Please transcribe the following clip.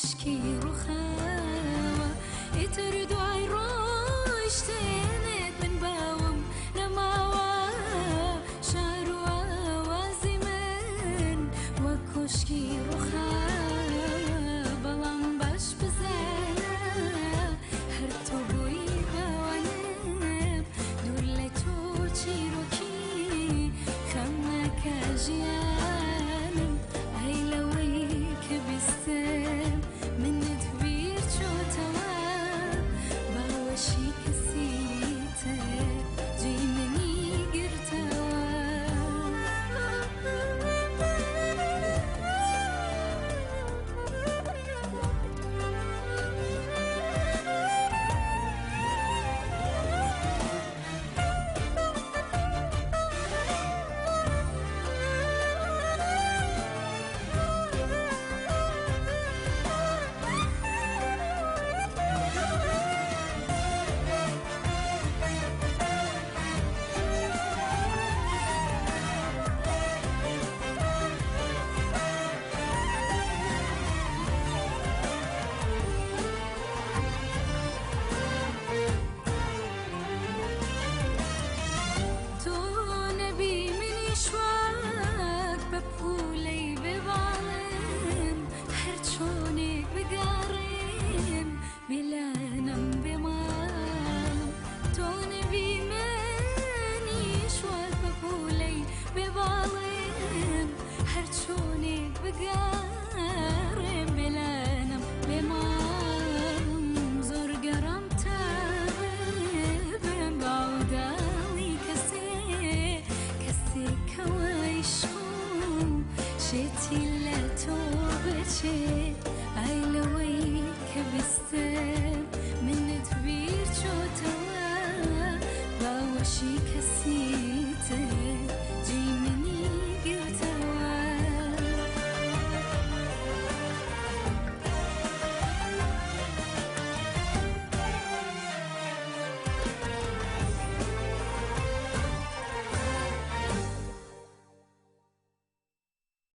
خوشکی رو خوا ایتر دوای روش تینت من باوم نماوا شعر و آوازی من و کشکی رو خوا بلام باش بزنه هر تو بوی بوانم دور لتو چی رو کی خمه کجیانم ای لوی که بیستم من ندویر چو توام باوشی کسیته جی منی گرتوام بپولی ببالم هر چونی بگارم بلانم بمام تو نبی منی شواد بپولی ببالم هر چونی بگارم بلانم بمام زور گرم تابم باودالی کسی کوایشم شتي لا توبتي اي لوي كبستم من تبير شو توا باوشي كسيته جي